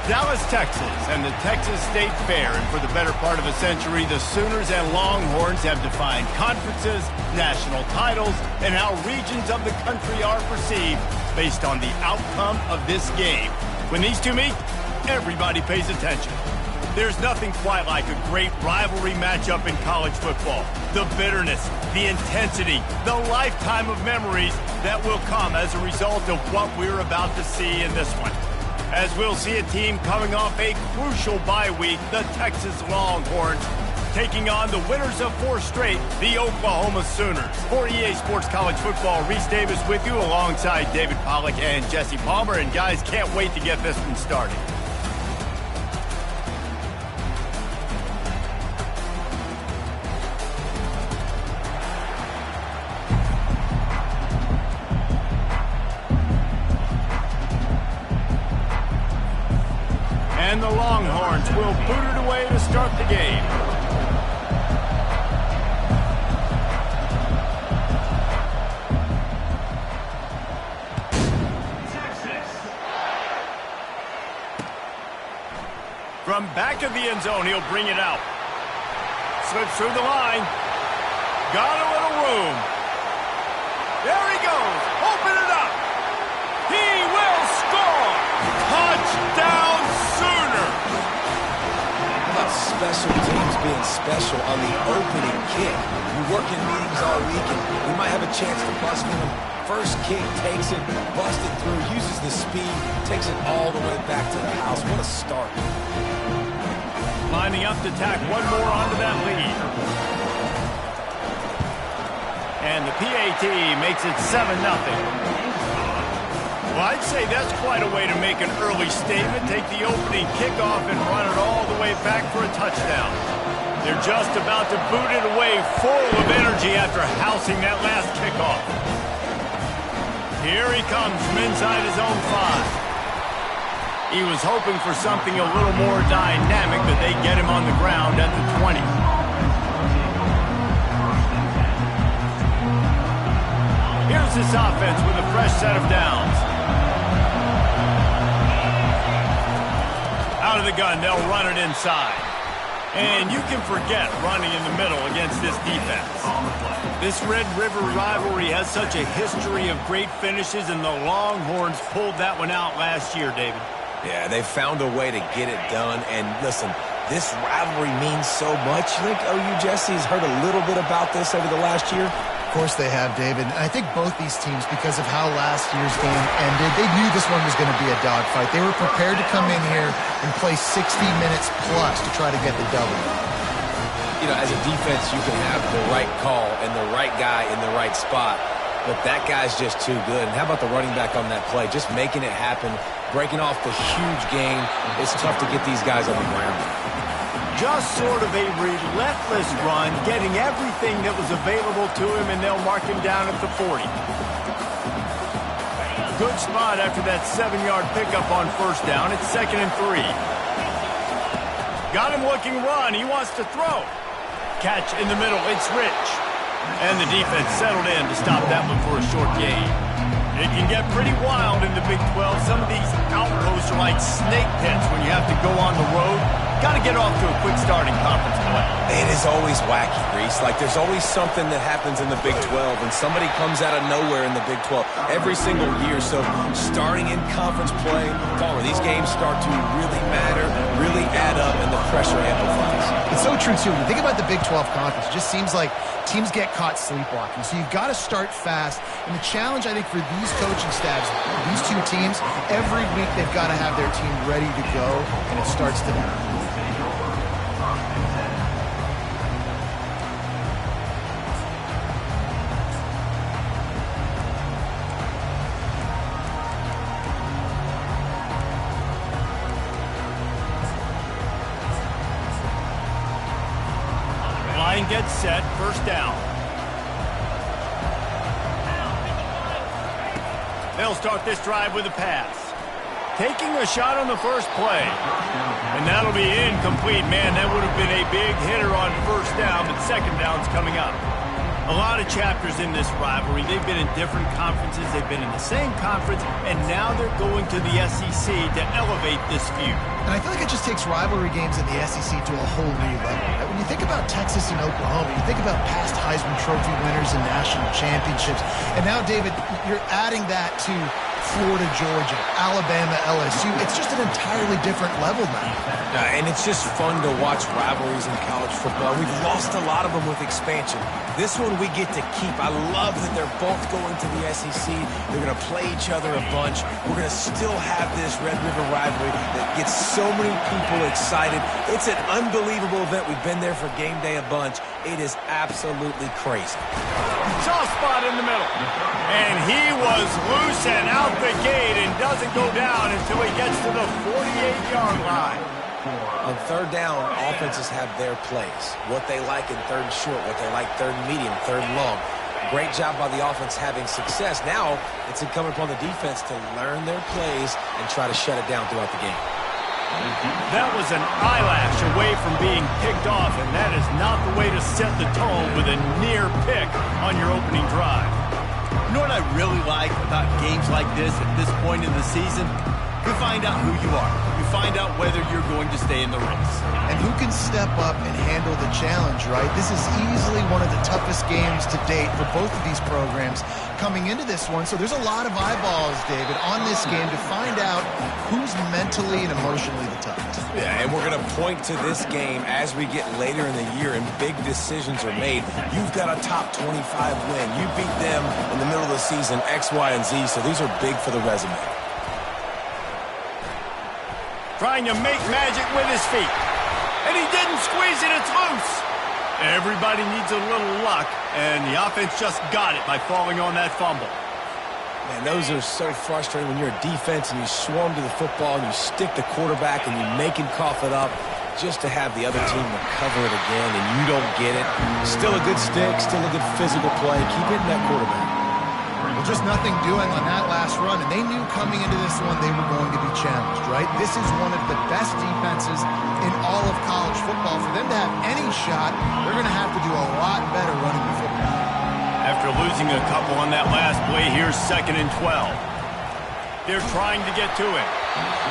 Dallas, Texas, and the Texas State Fair. And for the better part of a century, the Sooners and Longhorns have defined conferences, national titles, and how regions of the country are perceived based on the outcome of this game. When these two meet, everybody pays attention. There's nothing quite like a great rivalry matchup in college football. The bitterness, the intensity, the lifetime of memories that will come as a result of what we're about to see in this one. As we'll see a team coming off a crucial bye week, the Texas Longhorns, taking on the winners of 4 straight, the Oklahoma Sooners. For EA Sports College Football, Reese Davis with you alongside David Pollack and Jesse Palmer. And guys, can't wait to get this one started. And the Longhorns will boot it away to start the game. From back of the end zone, he'll bring it out. Slips through the line. Got a little room. There he goes. Open it up. He will score. Touchdown, Sooners. How about special teams being special on the opening kick? We work in meetings all week, and we might have a chance to bust one. First kick, takes it, busts it through, uses the speed, takes it all the way back to the house. What a start. Lining up to tack one more onto that lead. And the PAT makes it 7-0. Well, I'd say that's quite a way to make an early statement. Take the opening kickoff and run it all the way back for a touchdown. They're just about to boot it away full of energy after housing that last kickoff. Here he comes from inside his own 5. He was hoping for something a little more dynamic, but they get him on the ground at the 20. Here's this offense with a fresh set of downs. Out of the gun, they'll run it inside. And you can forget running in the middle against this defense. This Red River rivalry has such a history of great finishes, and the Longhorns pulled that one out last year, David. Yeah, they found a way to get it done. And listen, this rivalry means so much. You think OU Jesse has heard a little bit about this over the last year? Of course they have, David. I think both these teams, because of how last year's game ended, they knew this one was going to be a dogfight. They were prepared to come in here and play 60 minutes plus to try to get the double. You know, as a defense, you can have the right call and the right guy in the right spot. But that guy's just too good. And how about the running back on that play? Just making it happen, breaking off the huge gain. It's tough to get these guys on the ground. Just sort of a relentless run, getting everything that was available to him, and they'll mark him down at the 40. Good spot after that 7-yard pickup on first down. It's 2nd and 3. Got him looking run. He wants to throw. Catch in the middle. It's Rich. And the defense settled in to stop that one for a short gain. It can get pretty wild in the Big 12. Some of these outposts are like snake pits when you have to go on the road. Got to get off to a quick start in conference play. It is always wacky, Reese. Like, there's always something that happens in the Big 12, and somebody comes out of nowhere in the Big 12 every single year. So starting in conference play, these games start to really matter, really add up, and the pressure amplifies. It's so true, too. When you think about the Big 12 conference, it just seems like teams get caught sleepwalking. So you've got to start fast. And the challenge, I think, for these coaching staffs, these two teams, every week they've got to have their team ready to go, and it starts today. Line gets set, first down. They'll start this drive with a pass. Taking a shot on the first play. And that'll be incomplete. Man, that would have been a big hitter on first down, but second down's coming up. A lot of chapters in this rivalry. They've been in different conferences. They've been in the same conference, and now they're going to the SEC to elevate this feud. And I feel like it just takes rivalry games in the SEC to a whole new level. Right? When you think about Texas and Oklahoma, you think about past Heisman Trophy winners and national championships. And now, David, you're adding that to Florida, Georgia, Alabama, LSU. It's just an entirely different level now. And it's just fun to watch rivalries in college football. We've lost a lot of them with expansion. This one we get to keep. I love that they're both going to the SEC. They're going to play each other a bunch. We're going to still have this Red River rivalry that gets so many people excited. It's an unbelievable event. We've been there for game day a bunch. It is absolutely crazy. Soft spot in the middle. And he was loose and out the gate and doesn't go down until he gets to the 48-yard line. On third down, offenses have their plays. What they like in third and short, what they like third and medium, third and long. Great job by the offense having success. Now it's incumbent upon the defense to learn their plays and try to shut it down throughout the game. That was an eyelash away from being picked off, and that is not the way to set the tone with a near pick on your opening drive. You know what I really like about games like this at this point in the season? You find out who you are. You find out whether you're going to stay in the race. And who can step up and handle the challenge, right? This is easily one of the toughest games to date for both of these programs coming into this one. So there's a lot of eyeballs, David, on this game to find out who's mentally and emotionally the toughest. Yeah, and we're going to point to this game as we get later in the year and big decisions are made. You've got a top 25 win. You beat them in the middle of the season, X, Y, and Z, so these are big for the resume. Trying to make magic with his feet. And he didn't squeeze it, it's loose. Everybody needs a little luck, and the offense just got it by falling on that fumble. Man, those are so frustrating when you're a defense and you swarm to the football and you stick the quarterback and you make him cough it up just to have the other team recover it again and you don't get it. Still a good stick, still a good physical play. Keep hitting that quarterback. Well, just nothing doing on that last run, and they knew coming into this one they were going to be challenged, right? This is one of the best defenses in all of college football. For them to have any shot, they're going to have to do a lot better running the football. After losing a couple on that last play, here's 2nd and 12. They're trying to get to him.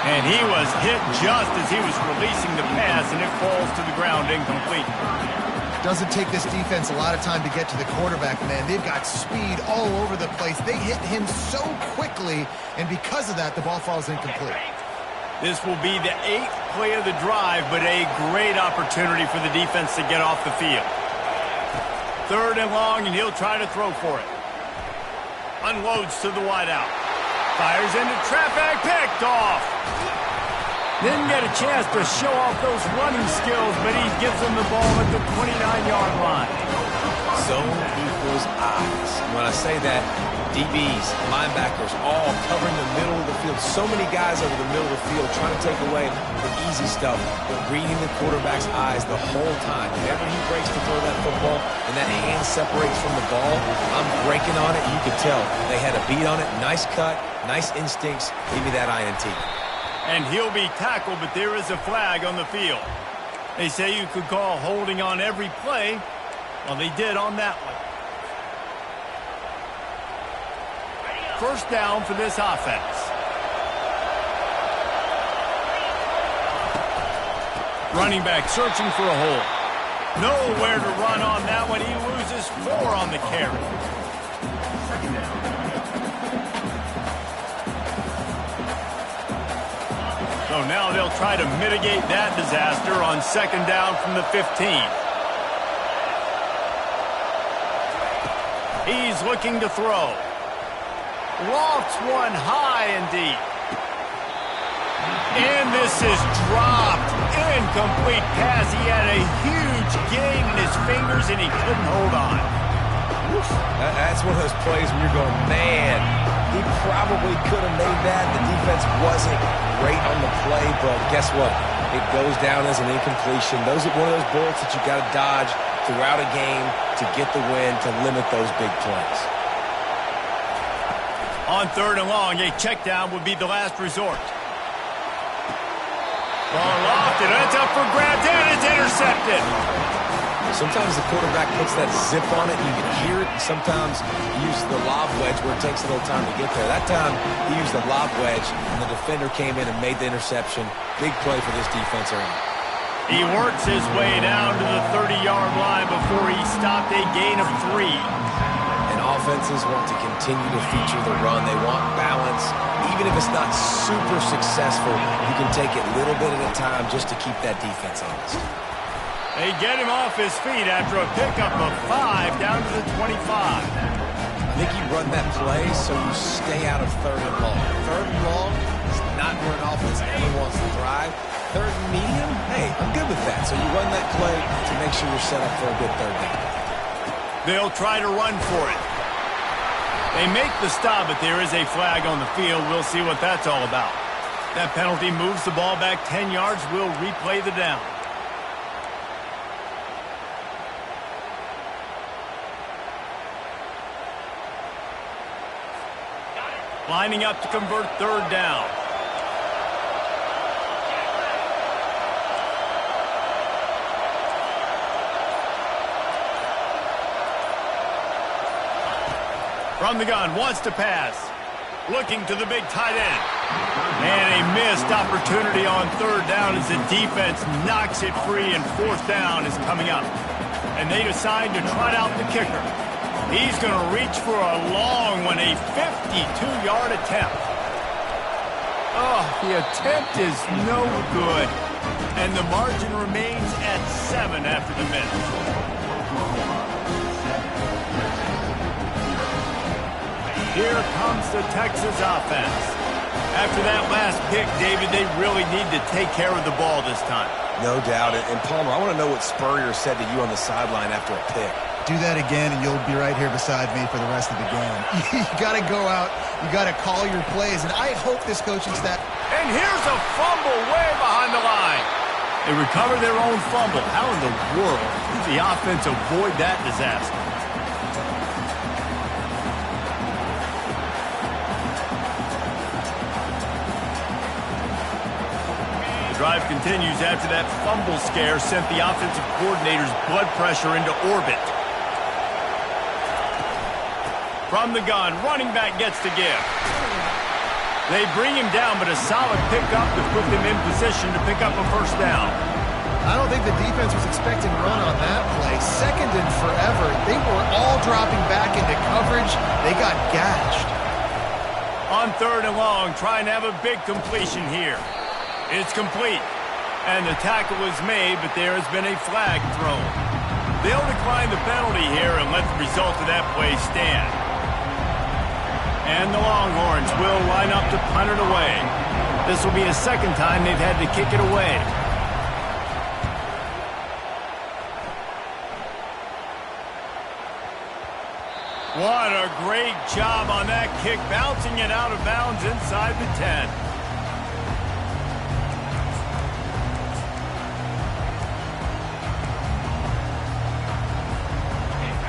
And he was hit just as he was releasing the pass, and it falls to the ground incomplete. Doesn't take this defense a lot of time to get to the quarterback, man. They've got speed all over the place. They hit him so quickly, and because of that, the ball falls incomplete. This will be the 8th play of the drive, but a great opportunity for the defense to get off the field. 3rd and long, and he'll try to throw for it. Unloads to the wideout. Fires into traffic, picked off. Didn't get a chance to show off those running skills, but he gives them the ball at the 29-yard line. Zone equals eyes. When I say that, DBs, linebackers, all covering the middle of the field. So many guys over the middle of the field trying to take away the easy stuff, but reading the quarterback's eyes the whole time. Whenever he breaks to throw that football and that hand separates from the ball, I'm breaking on it, and you could tell they had a beat on it. Nice cut, nice instincts. Give me that INT. And he'll be tackled, but there is a flag on the field. They say you could call holding on every play. Well, they did on that one. 1st down for this offense. Running back searching for a hole. Nowhere to run on that one. He loses 4 on the carry. 2nd down. So now they'll try to mitigate that disaster on 2nd down from the 15. He's looking to throw. Lofts one high and deep. And this is dropped. Incomplete pass. He had a huge gain in his fingers and he couldn't hold on. That's one of those plays where you're going, man, he probably could have made that. The defense wasn't great on the play, but guess what? It goes down as an incompletion. Those are one of those bullets that you got to dodge throughout a game to get the win, to limit those big plays. On 3rd and long, a check down would be the last resort. Ball lofted, that's up for grabs, and it's intercepted. Sometimes the quarterback puts that zip on it, and you can hear it, and sometimes he uses the lob wedge where it takes a little time to get there. That time, he used the lob wedge, and the defender came in and made the interception. Big play for this defense early. He works his way down to the 30-yard line before he stopped a gain of 3. And offenses want to continue to feature the run. They want balance. Even if it's not super successful, you can take it little bit at a time just to keep that defense honest. They get him off his feet after a pickup of 5 down to the 25. I think you run that play so you stay out of 3rd and long. 3rd and long is not where an offense ever wants to thrive. 3rd and medium, hey, I'm good with that. So you run that play to make sure you're set up for a good 3rd down. They'll try to run for it. They make the stop, but there is a flag on the field. We'll see what that's all about. That penalty moves the ball back 10 yards. We'll replay the down. Lining up to convert 3rd down. From the gun, wants to pass. Looking to the big tight end. And a missed opportunity on 3rd down as the defense knocks it free, and 4th down is coming up. And they decide to trot out the kicker. He's going to reach for a long one, a 52-yard attempt. Oh, the attempt is no good. And the margin remains at 7 after the minute. Here comes the Texas offense. After that last pick, David, they really need to take care of the ball this time. No doubt. And Palmer, I want to know what Spurrier said to you on the sideline after a pick. Do that again, and you'll be right here beside me for the rest of the game. You got to go out. You got to call your plays. And I hope this coaching staff... And here's a fumble way behind the line. They recover their own fumble. How in the world did the offense avoid that disaster? The drive continues after that fumble scare sent the offensive coordinator's blood pressure into orbit. From the gun, running back gets to give. They bring him down, but a solid pickup to put them in position to pick up a 1st down. I don't think the defense was expecting a run on that play. 2nd and forever. They were all dropping back into coverage. They got gashed. On 3rd and long, trying to have a big completion here. It's complete. And the tackle is made, but there has been a flag thrown. They'll decline the penalty here and let the result of that play stand. And the Longhorns will line up to punt it away. This will be the 2nd time they've had to kick it away. What a great job on that kick, bouncing it out of bounds inside the 10.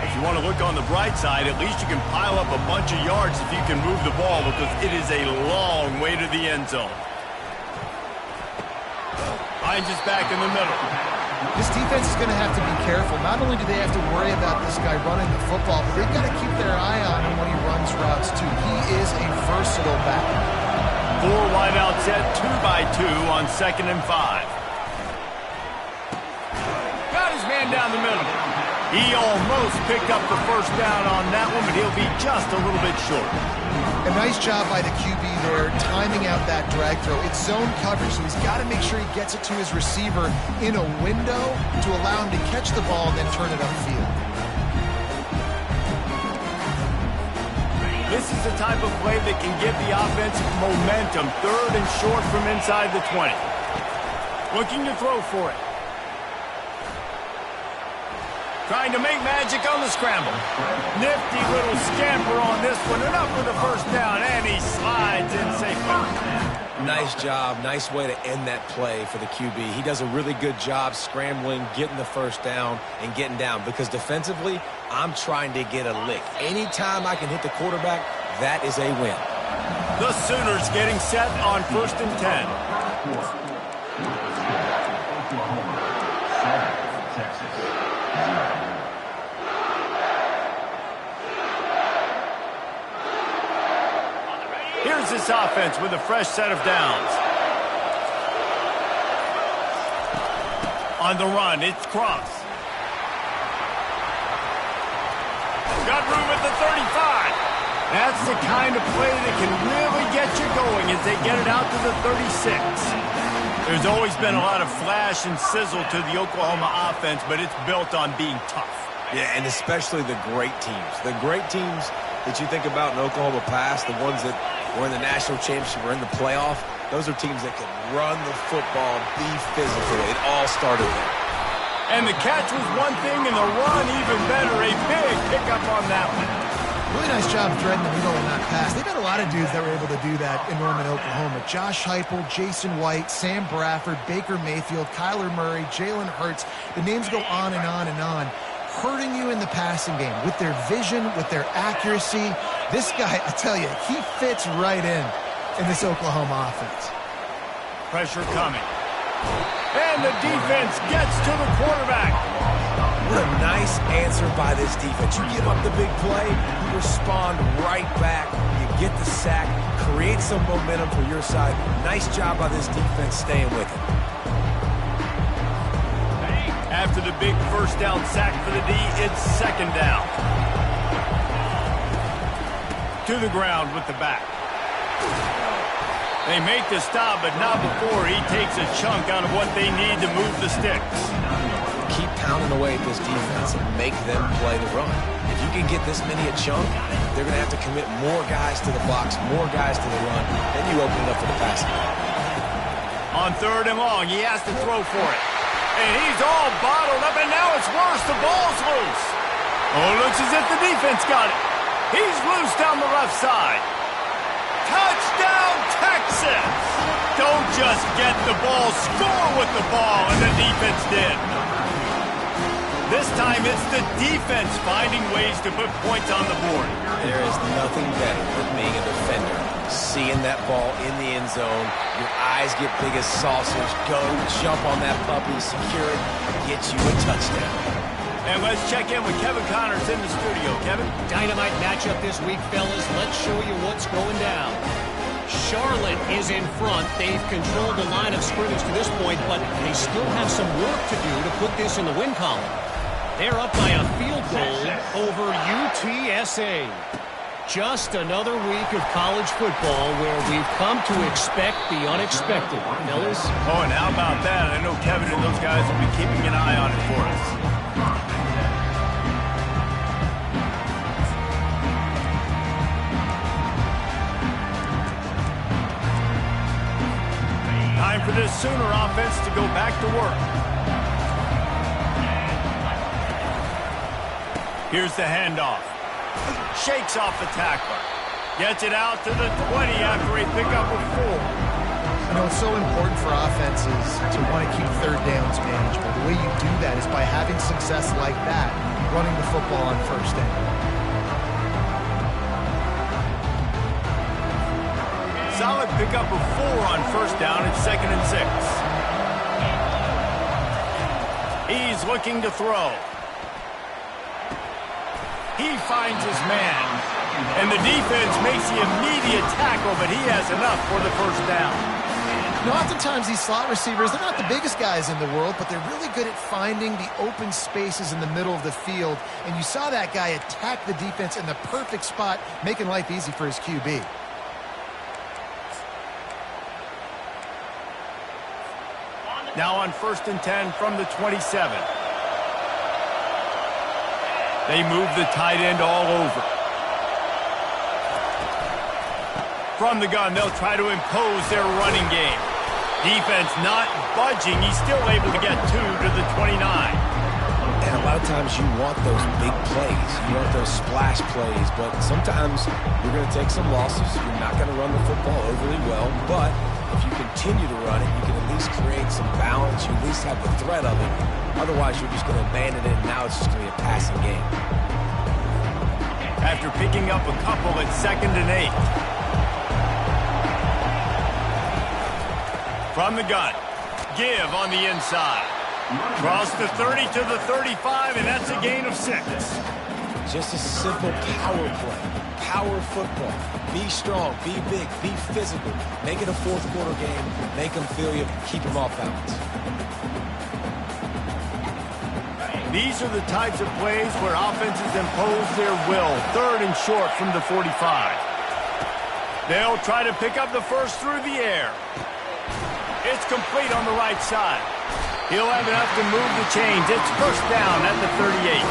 If you want to look on the bright side, at least you can pile up a bunch of yards if you can move the ball, because it is a long way to the end zone. Hines is back in the middle. This defense is going to have to be careful. Not only do they have to worry about this guy running the football, but they've got to keep their eye on him when he runs routes, too. He is a versatile back. 4 wideout set, 2 by 2 on 2nd and 5. Got his man down the middle. He almost picked up the 1st down on that one, but he'll be just a little bit short. A nice job by the QB there, timing out that drag throw. It's zone coverage, so he's got to make sure he gets it to his receiver in a window to allow him to catch the ball and then turn it upfield. This is the type of play that can give the offense momentum. 3rd and short from inside the 20. Looking to throw for it. Trying to make magic on the scramble. Nifty little scamper on this one. Enough for the 1st down, and he slides in safely. Nice job. Nice way to end that play for the QB. He does a really good job scrambling, getting the 1st down, and getting down. Because defensively, I'm trying to get a lick. Anytime I can hit the quarterback, that is a win. The Sooners getting set on 1st and 10. Here's this offense with a fresh set of downs. On the run, it's Cross. Got room at the 35. That's the kind of play that can really get you going as they get it out to the 36. There's always been a lot of flash and sizzle to the Oklahoma offense, but it's built on being tough. Yeah, and especially the great teams. The great teams that you think about in Oklahoma past, the ones that were in the national championship or in the playoff, those are teams that can run the football, be physical. It all started there. And the catch was one thing, and the run even better. A big pickup on that one. Really nice job threading the needle in that pass. They've had a lot of dudes that were able to do that in Norman, Oklahoma. Josh Heupel, Jason White, Sam Bradford, Baker Mayfield, Kyler Murray, Jalen Hurts. The names go on and on and on. Hurting you in the passing game with their vision, with their accuracy. This guy, I tell you, he fits right in this Oklahoma offense. Pressure coming. And the defense gets to the quarterback. What a nice answer by this defense. You give up the big play, you respond right back. You get the sack, create some momentum for your side. Nice job by this defense staying with it. After the big first down sack for the D, it's second down. To the ground with the back. They make the stop, but not before he takes a chunk out of what they need to move the sticks. Keep pounding away at this defense and make them play the run. If you can get this many a chunk, they're going to have to commit more guys to the box, more guys to the run. Then you open it up for the passing game. On third and long, he has to throw for it. And he's all bottled up, and now it's worse. The ball's loose. Oh, it looks as if the defense got it. He's loose down the left side. Touchdown, Texas! Don't just get the ball, score with the ball, and the defense did. This time it's the defense finding ways to put points on the board. There is nothing better than being a defender. Seeing that ball in the end zone, your eyes get big as saucers, go jump on that puppy, secure it, get you a touchdown. And let's check in with Kevin Connors in the studio. Kevin? Dynamite matchup this week, fellas. Let's show you what's going down. Charlotte is in front. They've controlled the line of scrimmage to this point, but they still have some work to do to put this in the win column. They're up by a field goal over UTSA. Just another week of college football where we've come to expect the unexpected. Fellas? Oh, and how about that? I know Kevin and those guys will be keeping an eye on it for us. Time for this Sooner offense to go back to work. Here's the handoff. Shakes off the tackler. Gets it out to the 20 after a pickup of 4. You know, it's so important for offenses to want to keep third downs manageable. The way you do that is by having success like that, running the football on first down. Solid pickup of 4 on first down at 2nd and 6. He's looking to throw. He finds his man. And the defense makes the immediate tackle, but he has enough for the first down. You know, oftentimes these slot receivers, they're not the biggest guys in the world, but they're really good at finding the open spaces in the middle of the field. And you saw that guy attack the defense in the perfect spot, making life easy for his QB. Now on 1st and 10 from the 27. They move the tight end all over. From the gun, they'll try to impose their running game. Defense not budging. He's still able to get 2 to the 29. And a lot of times you want those big plays. You want those splash plays. But sometimes you're going to take some losses. You're not going to run the football overly well. But if you continue to run it, you can at least create some balance. You at least have the threat of it. Otherwise, you're just going to abandon it, and now it's just going to be a passing game. After picking up a couple at 2nd and 8. From the gun, give on the inside. Cross the 30 to the 35, and that's a gain of 6. Just a simple power play. power football. Be strong, be big, be physical. Make it a fourth quarter game. Make them feel you. Keep them off balance. These are the types of plays where offenses impose their will. 3rd and short from the 45. They'll try to pick up the first through the air. It's complete on the right side. He'll have enough to move the chains. It's first down at the 38.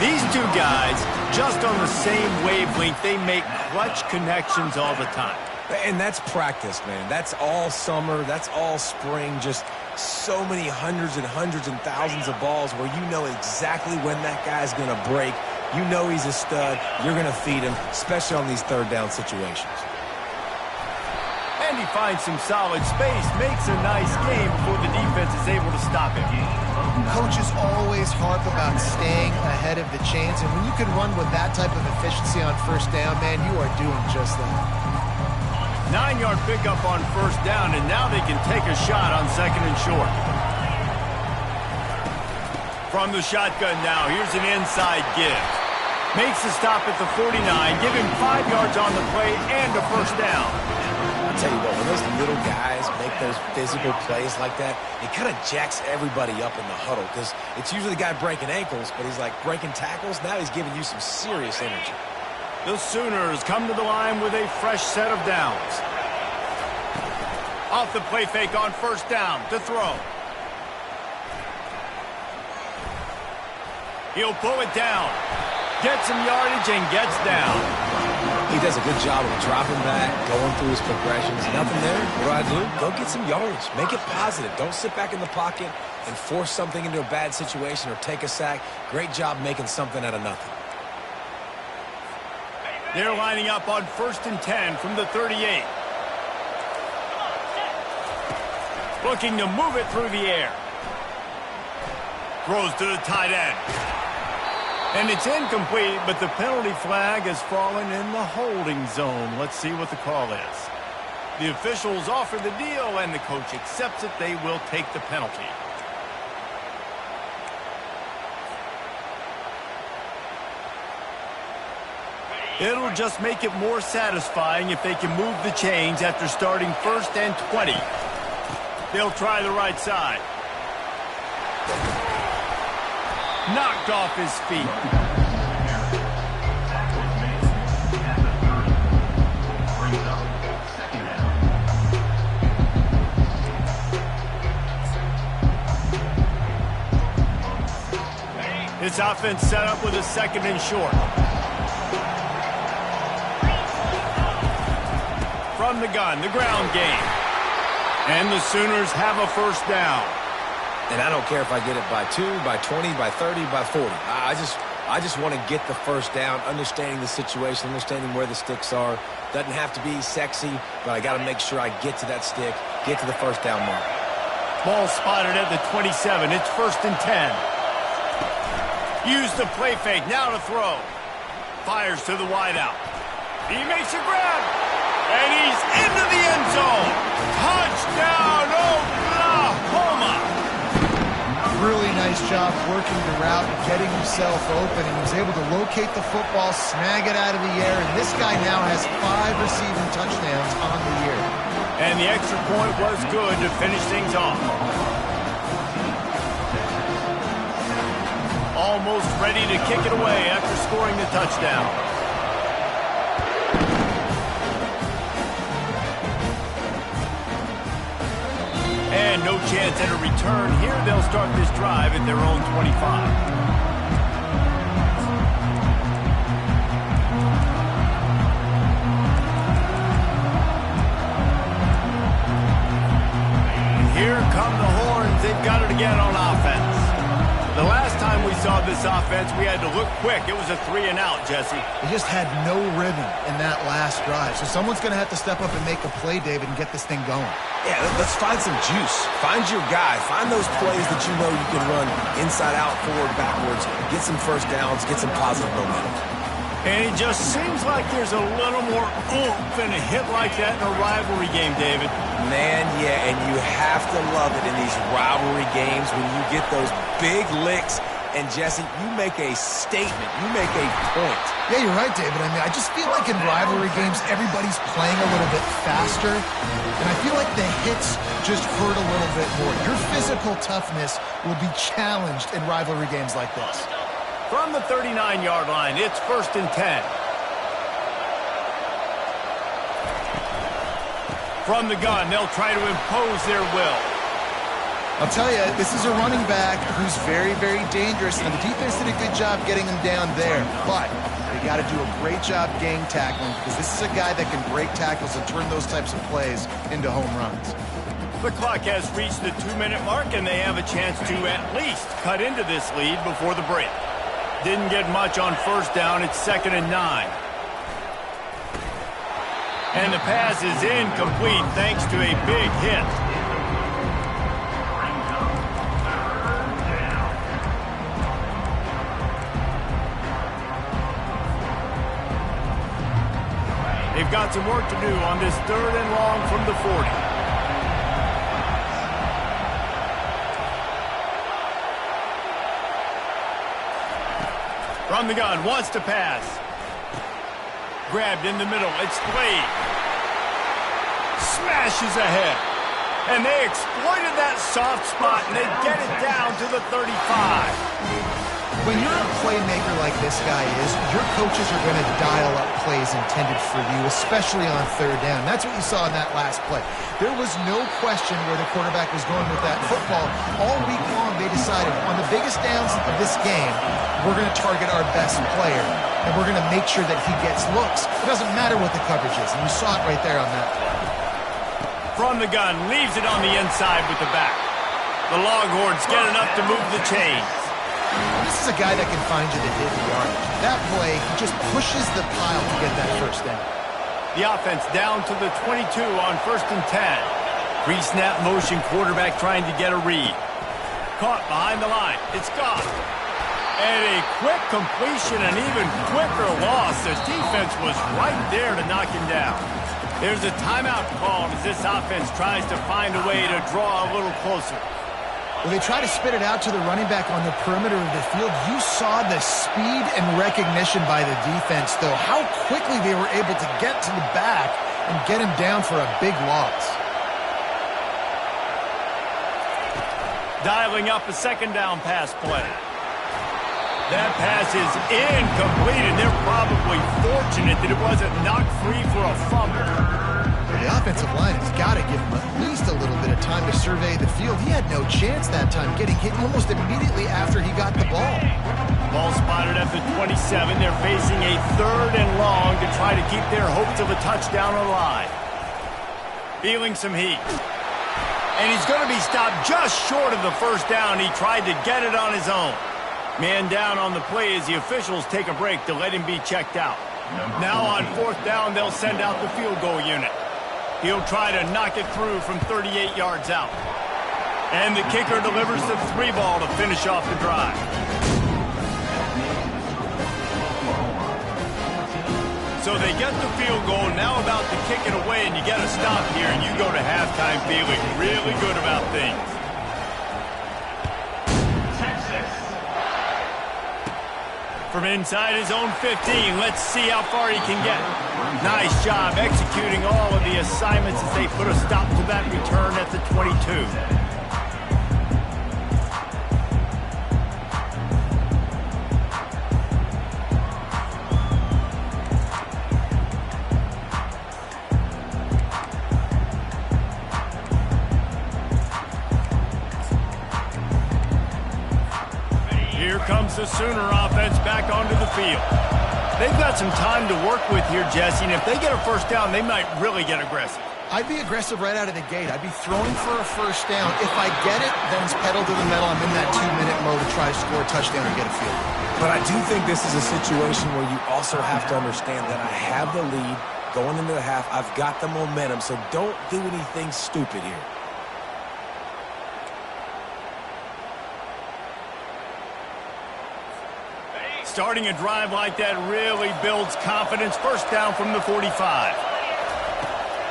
These two guys, just on the same wavelength, they make clutch connections all the time. And that's practice, man. That's all summer. That's all spring. Just so many hundreds and thousands of balls where you know exactly when that guy's going to break. You know he's a stud. You're going to feed him, especially on these third down situations. And he finds some solid space, makes a nice game before the defense is able to stop him. Coaches always harp about staying ahead of the chains, and when you can run with that type of efficiency on first down, man, you are doing just that. 9-yard pickup on first down, and now they can take a shot on 2nd and short. From the shotgun now, here's an inside give. Makes the stop at the 49, give him 5 yards on the play and a first down. I'll tell you what, when those little guys make those physical plays like that, it kind of jacks everybody up in the huddle because it's usually the guy breaking ankles, but he's like breaking tackles. Now he's giving you some serious energy. The Sooners come to the line with a fresh set of downs. Off the play fake on first down to throw. He'll pull it down. Gets some yardage and gets down. He does a good job of dropping back, going through his progressions. Nothing there. What do? Go get some yardage. Make it positive. Don't sit back in the pocket and force something into a bad situation or take a sack. Great job making something out of nothing. They're lining up on 1st and 10 from the 38. Looking to move it through the air. Throws to the tight end. And it's incomplete, but the penalty flag has fallen in the holding zone. Let's see what the call is. The officials offer the deal, and the coach accepts it. They will take the penalty. It'll just make it more satisfying if they can move the chains after starting 1st and 20. They'll try the right side. Knocked off his feet. This offense set up with a 2nd and short. From the gun, the ground game. And the Sooners have a first down. And I don't care if I get it by 2, by 20, by 30, by 40. I just want to get the first down, understanding the situation, understanding where the sticks are. Doesn't have to be sexy, but I got to make sure I get to that stick, get to the first down mark. Ball spotted at the 27. It's 1st and 10. Use the play fake. Now to throw. Fires to the wideout. He makes a grab. And he's into the end zone. Touchdown, Oklahoma. Really nice job working the route and getting himself open, and he was able to locate the football, snag it out of the air, and this guy now has 5 receiving touchdowns on the year. And the extra point was good to finish things off. Almost ready to kick it away after scoring the touchdown. And no chance at a return here. They'll start this drive at their own 25. And here come the horns. They've got it again on offense. The last time we saw this offense, we had to look quick. It was a 3-and-out, Jesse. They just had no rhythm in that last drive. So someone's going to have to step up and make a play, David, and get this thing going. Yeah, let's find some juice. Find your guy. Find those plays that you know you can run inside out, forward, backwards. Get some first downs. Get some positive momentum. And it just seems like there's a little more oomph in a hit like that in a rivalry game, David. Man, yeah, and you have to love it in these rivalry games when you get those big licks And, Jesse, you make a statement. You make a point. Yeah, you're right, David. I mean, I just feel like in rivalry games, everybody's playing a little bit faster, and I feel like the hits just hurt a little bit more. Your physical toughness will be challenged in rivalry games like this. From the 39-yard line, it's 1st and 10. From the gun, they'll try to impose their will. I'll tell you, this is a running back who's very, very dangerous, and the defense did a good job getting him down there. But they got to do a great job gang tackling, because this is a guy that can break tackles and turn those types of plays into home runs. The clock has reached the 2-minute mark, and they have a chance to at least cut into this lead before the break. Didn't get much on 1st down. It's 2nd and 9. And the pass is incomplete thanks to a big hit. They've got some work to do on this 3rd and long from the 40. From the gun, wants to pass. Grabbed in the middle, it's Slade. Smashes ahead. And they exploited that soft spot, and they get it down to the 35. When you're a playmaker like this guy is, your coaches are going to dial up plays intended for you, especially on 3rd down. That's what you saw in that last play. There was no question where the quarterback was going with that football. All week long, they decided on the biggest downs of this game, we're going to target our best player, and we're going to make sure that he gets looks. It doesn't matter what the coverage is, and you saw it right there on that play. From the gun, leaves it on the inside with the back. The Longhorns get enough to move the chains. This is a guy that can find you the hidden yardage. That play, he just pushes the pile to get that 1st down. The offense down to the 22 on 1st and 10. Pre-snap motion, quarterback trying to get a read. Caught behind the line. It's gone. And a quick completion, an even quicker loss. The defense was right there to knock him down. There's a timeout called as this offense tries to find a way to draw a little closer. When they try to spit it out to the running back on the perimeter of the field, you saw the speed and recognition by the defense, though, how quickly they were able to get to the back and get him down for a big loss. Dialing up a 2nd down pass play. That pass is incomplete, and they're probably fortunate that it wasn't knocked free for a fumble. The offensive line has got to give him at least a little bit of time to survey the field. He had no chance that time, getting hit almost immediately after he got the ball. Ball spotted at the 27. They're facing a 3rd and long to try to keep their hopes of a touchdown alive. Feeling some heat. And he's going to be stopped just short of the 1st down. He tried to get it on his own. Man down on the play as the officials take a break to let him be checked out. Now on 4th down, they'll send out the field goal unit. He'll try to knock it through from 38 yards out. And the kicker delivers the 3-ball to finish off the drive. So they get the field goal, now about to kick it away, and you get a stop here, and you go to halftime feeling really good about things. From inside his own 15, let's see how far he can get. Nice job executing all of the assignments as they put a stop to that return at the 22. Here comes the Sooner offense back onto the field. They've got some time to work with here, Jesse, and if they get a 1st down, they might really get aggressive. I'd be aggressive right out of the gate. I'd be throwing for a 1st down. If I get it, then it's pedal to the metal. I'm in that 2-minute mode to try to score a touchdown or get a field goal. But I do think this is a situation where you also have to understand that I have the lead going into the half. I've got the momentum, so don't do anything stupid here. Starting a drive like that really builds confidence. 1st down from the 45.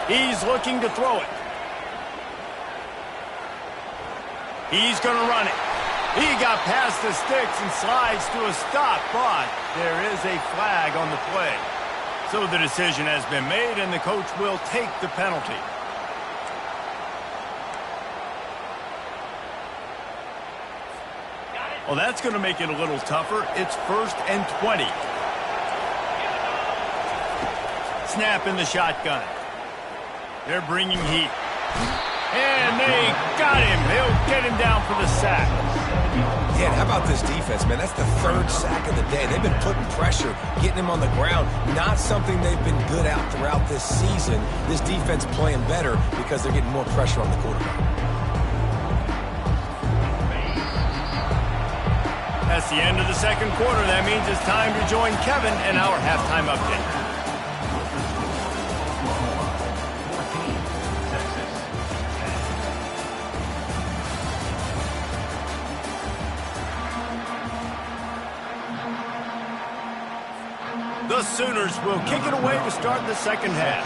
He's looking to throw it. He's going to run it. He got past the sticks and slides to a stop, but there is a flag on the play. So the decision has been made, and the coach will take the penalty. Well, that's going to make it a little tougher. It's 1st and 20. Snap in the shotgun. They're bringing heat. And they got him. They'll get him down for the sack. Yeah, how about this defense, man? That's the 3rd sack of the day. They've been putting pressure, getting him on the ground. Not something they've been good at throughout this season. This defense playing better because they're getting more pressure on the quarterback. That's the end of the 2nd quarter. That means it's time to join Kevin in our halftime update. The Sooners will kick it away to start the 2nd half.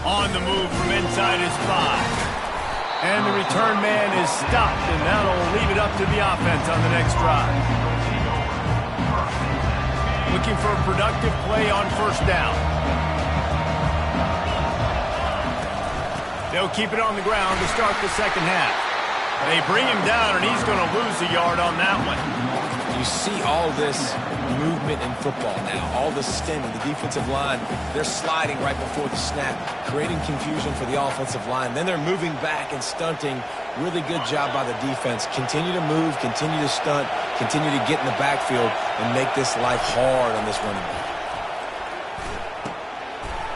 On the move from inside his 5. And the return man is stopped, and that'll leave it up to the offense on the next drive. Looking for a productive play on 1st down. They'll keep it on the ground to start the 2nd half. They bring him down, and he's going to lose a yard on that one. You see all this movement in football now, all the stemming, the defensive line, they're sliding right before the snap, creating confusion for the offensive line. Then they're moving back and stunting. Really good job by the defense. Continue to move, continue to stunt, continue to get in the backfield and make this life hard on this running back.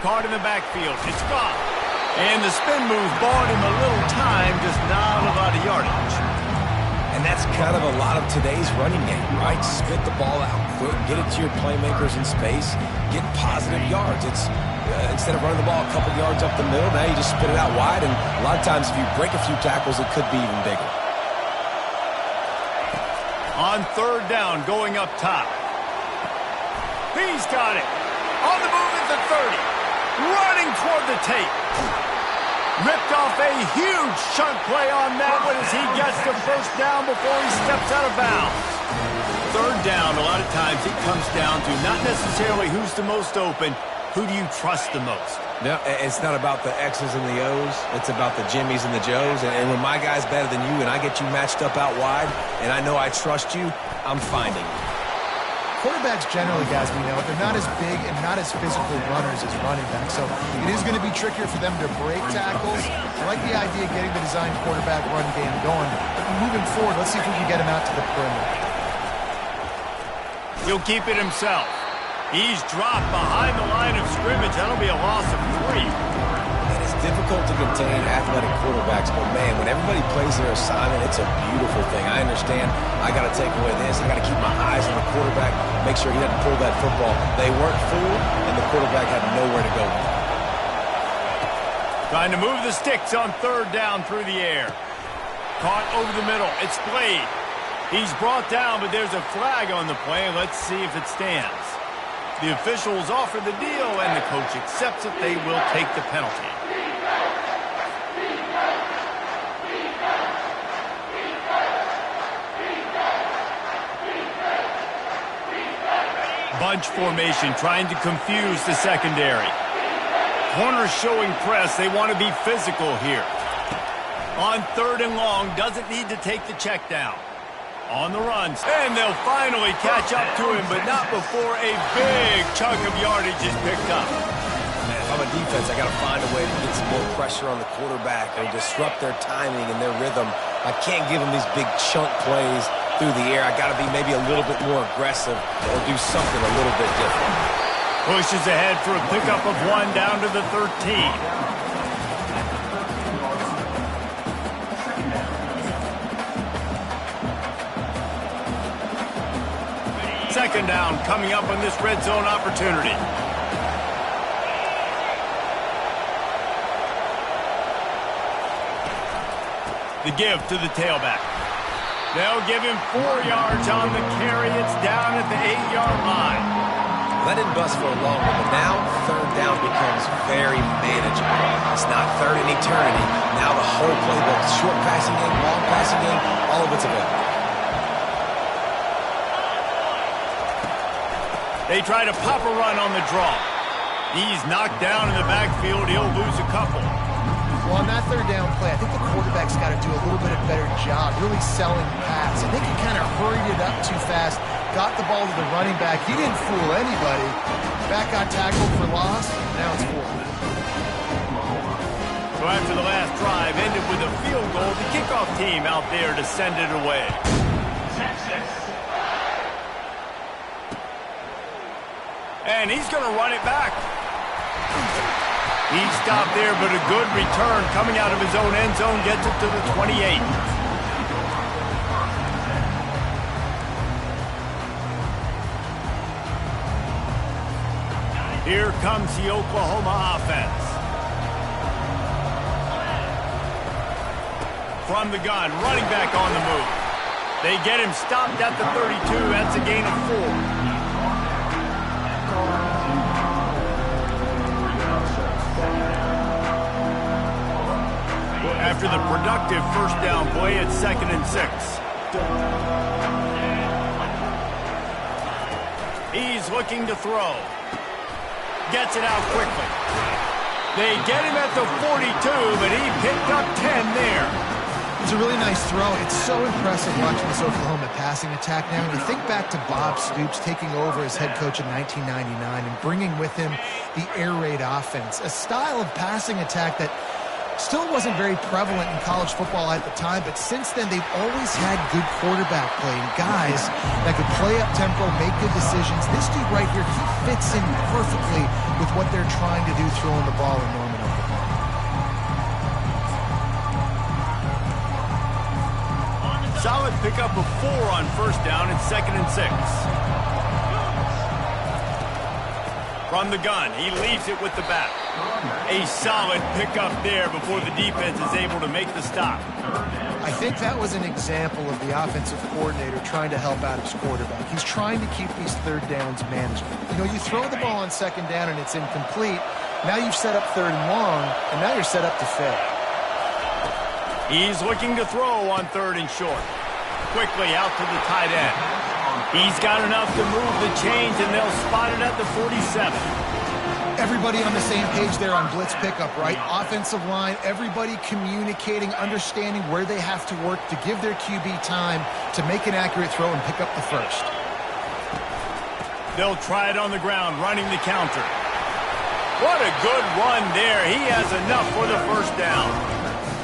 Caught in the backfield. It's gone. And the spin move bought him a little time, just not a lot of yardage. And that's kind of a lot of today's running game, right? Spit the ball out quick, get it to your playmakers in space, get positive yards. It's instead of running the ball a couple yards up the middle, now you just spit it out wide, and a lot of times if you break a few tackles, it could be even bigger. On 3rd down, going up top. He's got it. On the move at the 30. Running toward the tape. Ripped off a huge chunk play on that one as he gets the 1st down before he steps out of bounds. 3rd down, a lot of times it comes down to not necessarily who's the most open, who do you trust the most? No, it's not about the X's and the O's. It's about the Jimmys and the Joes. And when my guy's better than you and I get you matched up out wide and I know I trust you, I'm finding you. Quarterbacks generally, guys, we know, they're not as big and not as physical runners as running backs. So it is going to be trickier for them to break tackles. I like the idea of getting the designed quarterback run game going. But moving forward, let's see if we can get him out to the perimeter. He'll keep it himself. He's dropped behind the line of scrimmage. That'll be a loss of 3. And it's difficult to contain athletic quarterbacks, but man, when everybody plays their assignment, it's a beautiful thing. I understand I got to take away this. I got to keep my eyes on the quarterback, make sure he doesn't pull that football. They weren't fooled, and the quarterback had nowhere to go. Trying to move the sticks on 3rd down through the air. Caught over the middle. It's Blade. He's brought down, but there's a flag on the play. Let's see if it stands. The officials offer the deal, and the coach accepts it. They will take the penalty. Bunch formation, trying to confuse the secondary. Corners showing press. They want to be physical here. On 3rd and long, doesn't need to take the check down. On the runs, and they'll finally catch up to him, but not before a big chunk of yardage is picked up. Man, if I'm a defense, I got to find a way to get some more pressure on the quarterback and disrupt their timing and their rhythm. I can't give them these big chunk plays through the air. I got to be maybe a little bit more aggressive or do something a little bit different. Pushes ahead for a pickup of 1 down to the 13. 2nd down coming up on this red zone opportunity. The give to the tailback. They'll give him 4 yards on the carry. It's down at the 8-yard line. That didn't bust for a long one, but now third down becomes very manageable. It's not third in eternity. Now the whole playbook, short passing game, long passing game, all of it's available. They try to pop a run on the draw. He's knocked down in the backfield. He'll lose a couple. Well, on that third down play, I think the quarterback's got to do a little bit of better job really selling the pass. I think he kind of hurried it up too fast, got the ball to the running back. He didn't fool anybody. Back got tackled for loss. Now it's 4. So after the last drive ended with a field goal, the kickoff team out there to send it away. And he's going to run it back. He stopped there, but a good return coming out of his own end zone gets it to the 28. Here comes the Oklahoma offense. From the gun, running back on the move. They get him stopped at the 32. That's a gain of 4. After the productive first down play, it's 2nd and 6. He's looking to throw. Gets it out quickly. They get him at the 42, but he picked up 10 there. It's a really nice throw. It's so impressive watching this Oklahoma passing attack now. When you think back to Bob Stoops taking over as head coach in 1999 and bringing with him the air raid offense, a style of passing attack that still wasn't very prevalent in college football at the time, but since then they've always had good quarterback play and guys that could play up tempo, make good decisions. This dude right here, he fits in perfectly with what they're trying to do throwing the ball in Norman, Oklahoma. Solid pickup of 4 on first down and 2nd and 6. From the gun, he leaves it with the back. A solid pickup there before the defense is able to make the stop. I think that was an example of the offensive coordinator trying to help out his quarterback. He's trying to keep these third downs manageable. You know, you throw the ball on 2nd down and it's incomplete. Now you've set up 3rd and long, and now you're set up to fail. He's looking to throw on 3rd and short. Quickly out to the tight end. He's got enough to move the chains, and they'll spot it at the 47. Everybody on the same page there on blitz pickup, right? Offensive line, everybody communicating, understanding where they have to work to give their QB time to make an accurate throw and pick up the first. They'll try it on the ground, running the counter. What a good run there. He has enough for the first down.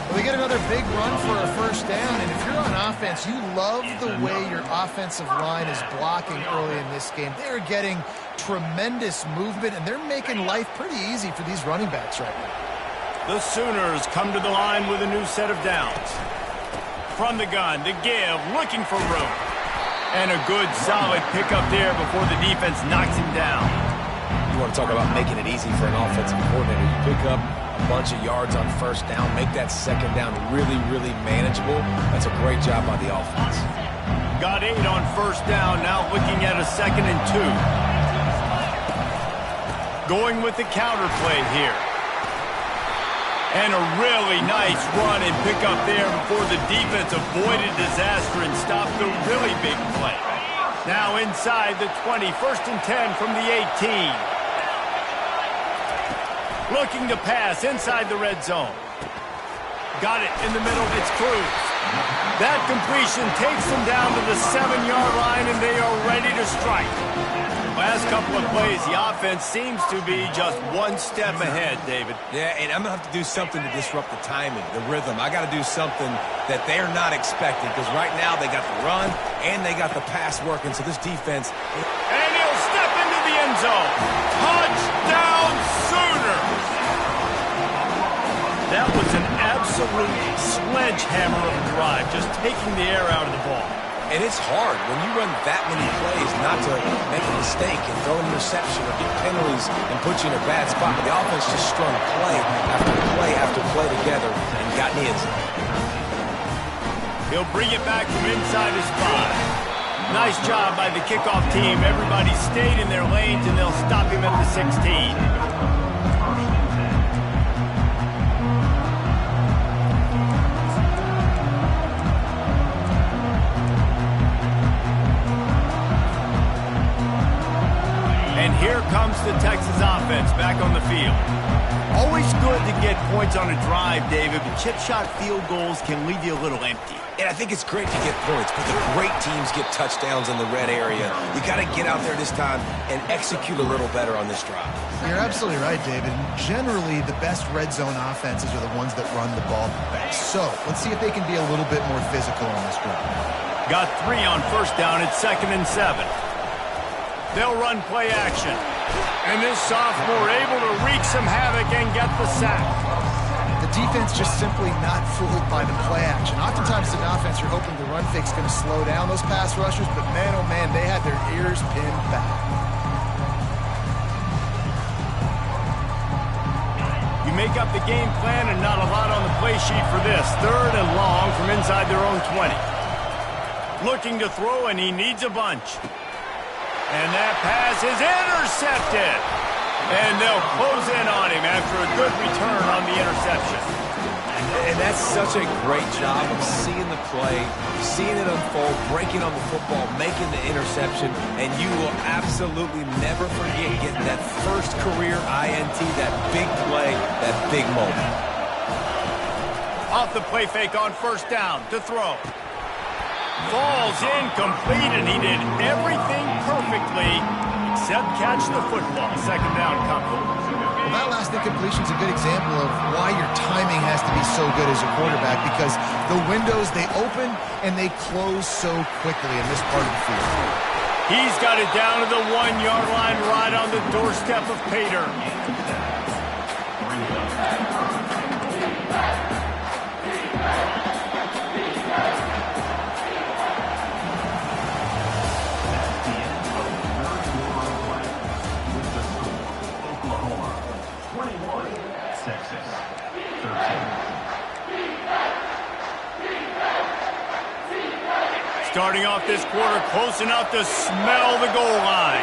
Well, they get another big run for a first down, and if you're on offense, you love the way your offensive line is blocking early in this game. They're getting tremendous movement, and they're making life pretty easy for these running backs right now. The Sooners come to the line with a new set of downs. From the gun, to give, looking for room. And a good, solid pickup there before the defense knocks him down. You want to talk about making it easy for an offensive coordinator. You pick up a bunch of yards on first down, make that second down really, really manageable. That's a great job by the offense. Got 8 on first down, now looking at a 2nd and 2. Going with the counter play here. And a really nice run and pickup there before the defense avoided disaster and stopped the really big play. Now inside the 20, 1st and 10 from the 18. Looking to pass inside the red zone. Got it in the middle. It's Cruz. That completion takes them down to the 7-yard line, and they are ready to strike. Last couple of plays, the offense seems to be just one step ahead, David. Yeah, and I'm going to have to do something to disrupt the timing, the rhythm. I got to do something that they're not expecting, because right now they got the run and they got the pass working, so this defense... And he'll step into the end zone. Touchdown, Sooners! That was an absolute sledgehammer of a drive, just taking the air out of the ball. And it's hard when you run that many plays not to make a mistake and throw an interception or get penalties and put you in a bad spot. But the offense just strung play after play after play together and got in the end zone. He'll bring it back from inside his 5. Nice job by the kickoff team. Everybody stayed in their lanes, and they'll stop him at the 16. And here comes the Texas offense back on the field. Always good to get points on a drive, David, but chip shot field goals can leave you a little empty. And I think it's great to get points, but the great teams get touchdowns in the red area. You got to get out there this time and execute a little better on this drive. You're absolutely right, David. Generally, the best red zone offenses are the ones that run the ball the best. So let's see if they can be a little bit more physical on this drive. Got 3 on first down. It's 2nd and 7. They'll run play action. And this sophomore able to wreak some havoc and get the sack. The defense just simply not fooled by the play action. Oftentimes, as an offense, you're hoping the run fake's going to slow down those pass rushers, but man, oh man, they had their ears pinned back. You make up the game plan and not a lot on the play sheet for this. 3rd and long from inside their own 20. Looking to throw, and he needs a bunch. And that pass is intercepted. And they'll close in on him after a good return on the interception. And that's such a great job of seeing the play, seeing it unfold, breaking on the football, making the interception, and you will absolutely never forget getting that first career INT, that big play, that big moment. Off the play fake on first down to throw. Falls incomplete, and he did everything perfectly except catch the football. 2nd down coming. Well, that last incompletion is a good example of why your timing has to be so good as a quarterback, because the windows, they open and they close so quickly in this part of the field. He's got it down to the 1-yard line right on the doorstep of Pater. Starting off this quarter close enough to smell the goal line.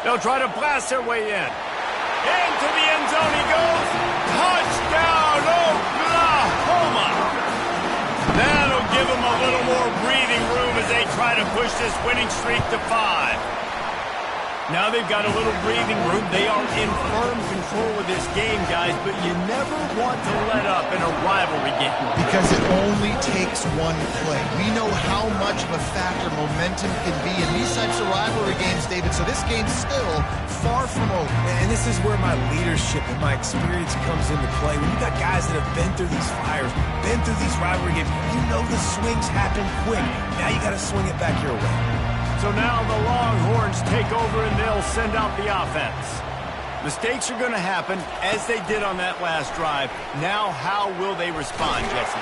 They'll try to blast their way in. Into the end zone he goes. Touchdown, Oklahoma! That'll give them a little more breathing room as they try to push this winning streak to 5. Now they've got a little breathing room. They are in firm control of this game, guys, but you never want to let up in a rivalry game. Because it only takes one play. We know how much of a factor momentum can be in these types of rivalry games, David, so this game's still far from over. And this is where my leadership and my experience comes into play. When you got guys that have been through these fires, been through these rivalry games, you know the swings happen quick. Now you got to swing it back your way. So now the Longhorns take over and they'll send out the offense. Mistakes are going to happen, as they did on that last drive. Now how will they respond, Jesse?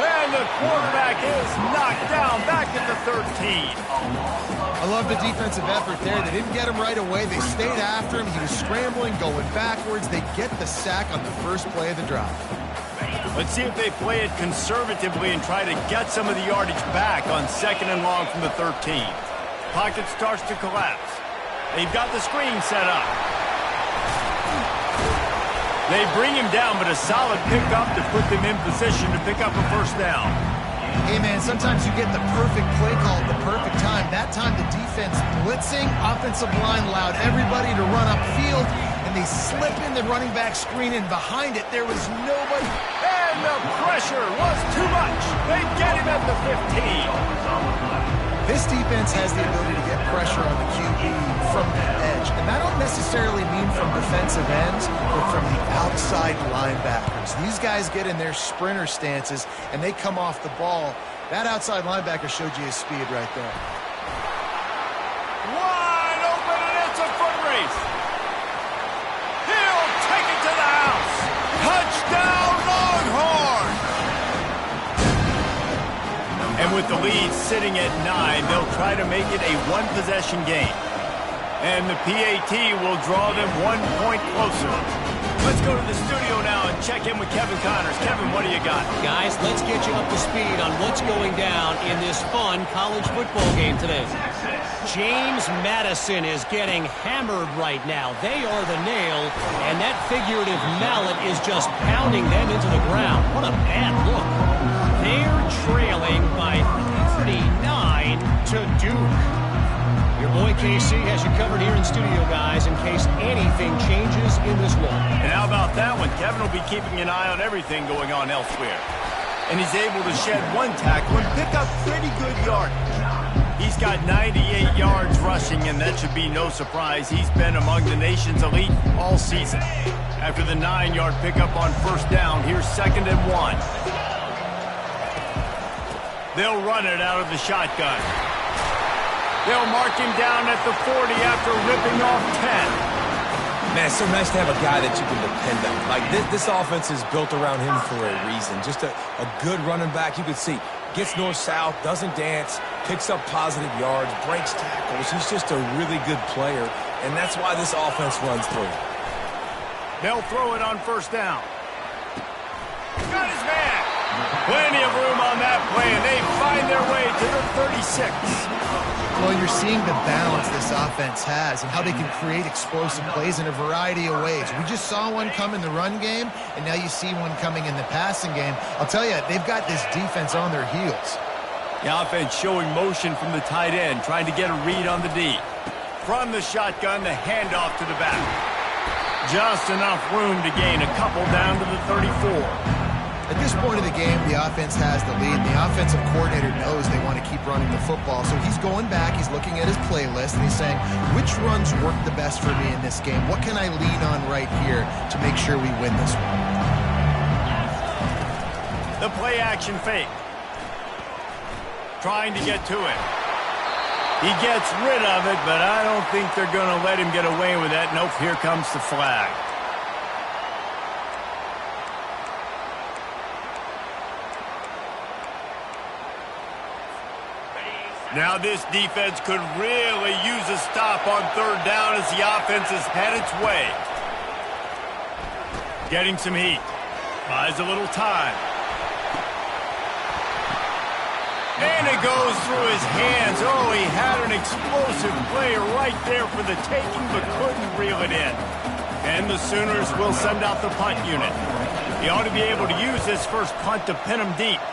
And the quarterback is knocked down back at the 13. I love the defensive effort there. They didn't get him right away. They stayed after him. He was scrambling, going backwards. They get the sack on the first play of the drive. Let's see if they play it conservatively and try to get some of the yardage back on 2nd and long from the 13. Pocket starts to collapse. They've got the screen set up. They bring him down, but a solid pickup to put them in position to pick up a first down. Hey, man, sometimes you get the perfect play call at the perfect time. That time the defense blitzing, offensive line allowed everybody to run upfield, and they slip in the running back screen, and behind it there was nobody. And the pressure was too much. They get him at the 15. This defense has the ability to get pressure on the QB from the edge. And I don't necessarily mean from defensive ends, but from the outside linebackers. These guys get in their sprinter stances, and they come off the ball. That outside linebacker showed you his speed right there. Wide open, and it's a foot race. He'll take it to the house. Touchdown, Longhorns! And with the lead sitting at 9, they'll try to make it a one-possession game. And the PAT will draw them 1 point closer. Let's go to the studio now and check in with Kevin Connors. Kevin, what do you got? Guys, let's get you up to speed on what's going down in this fun college football game today. James Madison is getting hammered right now. They are the nail, and that figurative mallet is just pounding them into the ground. What a bad look. They're trailing by 39 to Duke. Your boy KC has you covered here in studio, guys, in case anything changes in this one. And how about that one? Kevin will be keeping an eye on everything going on elsewhere. And he's able to shed one tackle and pick up pretty good yardage. He's got 98 yards rushing, and that should be no surprise. He's been among the nation's elite all season. After the 9-yard pickup on first down, here's 2nd and 1. They'll run it out of the shotgun. They'll mark him down at the 40 after ripping off 10. Man, it's so nice to have a guy that you can depend on. Like, this offense is built around him for a reason. Just a good running back. You can see, gets north-south, doesn't dance, picks up positive yards, breaks tackles. He's just a really good player, and that's why this offense runs through. They'll throw it on first down. Got his man. Plenty of room on that play, and they find their way to the 36. Well, you're seeing the balance this offense has and how they can create explosive plays in a variety of ways. We just saw one come in the run game, and now you see one coming in the passing game. I'll tell you, they've got this defense on their heels. The offense showing motion from the tight end, trying to get a read on the D. From the shotgun, the handoff to the back. Just enough room to gain a couple down to the 34. At this point of the game, the offense has the lead. The offensive coordinator knows they want to keep running the football. So he's going back, he's looking at his playlist, and he's saying, which runs work the best for me in this game? What can I lean on right here to make sure we win this one? The play action fake. Trying to get to it. He gets rid of it, but I don't think they're going to let him get away with that. Nope, here comes the flag. Now this defense could really use a stop on third down as the offense has had its way. Getting some heat. Buys a little time. And it goes through his hands. Oh, he had an explosive play right there for the taking, but couldn't reel it in. And the Sooners will send out the punt unit. He ought to be able to use this first punt to pin him deep.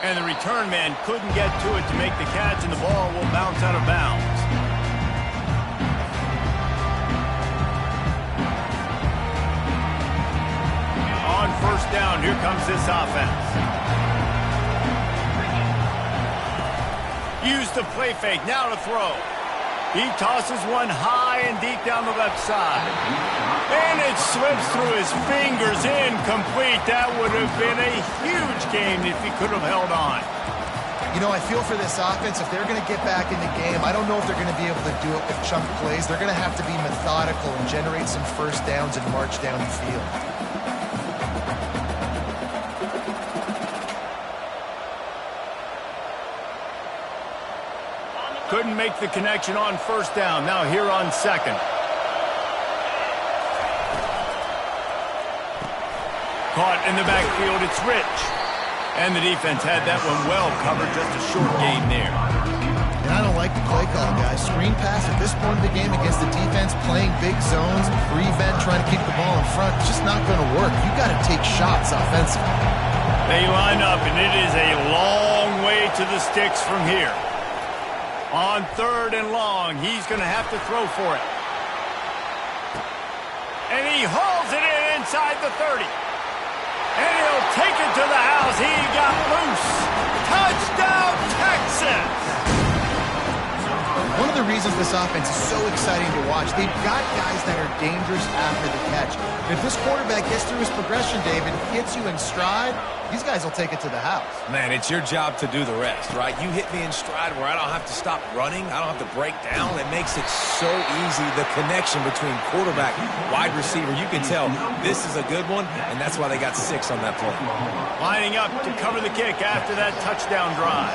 And the return man couldn't get to it to make the catch, and the ball will bounce out of bounds. On first down, here comes this offense. Use the play fake, now to throw. He tosses one high and deep down the left side. And it slips through his fingers, incomplete. That would have been a huge game if he could have held on. You know, I feel for this offense, if they're going to get back in the game, I don't know if they're going to be able to do it with chunk plays. They're going to have to be methodical and generate some first downs and march down the field. Couldn't make the connection on first down. Now here on second. Caught in the backfield, it's Rich. And the defense had that one well covered, just a short gain there. And I don't like the play call, guys. Screen pass at this point of the game against the defense, playing big zones, prevent, trying to keep the ball in front. It's just not going to work. You got to take shots offensively. They line up, and it is a long way to the sticks from here. On third and long, he's going to have to throw for it. And he hauls it in inside the 30. And he'll take it to the house. He got loose. Touchdown, Texas! One of the reasons this offense is so exciting to watch, they've got guys that are dangerous after the catch. And if this quarterback gets through his progression, David, hits you in stride, these guys will take it to the house. Man, it's your job to do the rest, right? You hit me in stride where I don't have to stop running. I don't have to break down. It makes it so easy, the connection between quarterback, wide receiver. You can tell this is a good one, and that's why they got 6 on that play. Lining up to cover the kick after that touchdown drive.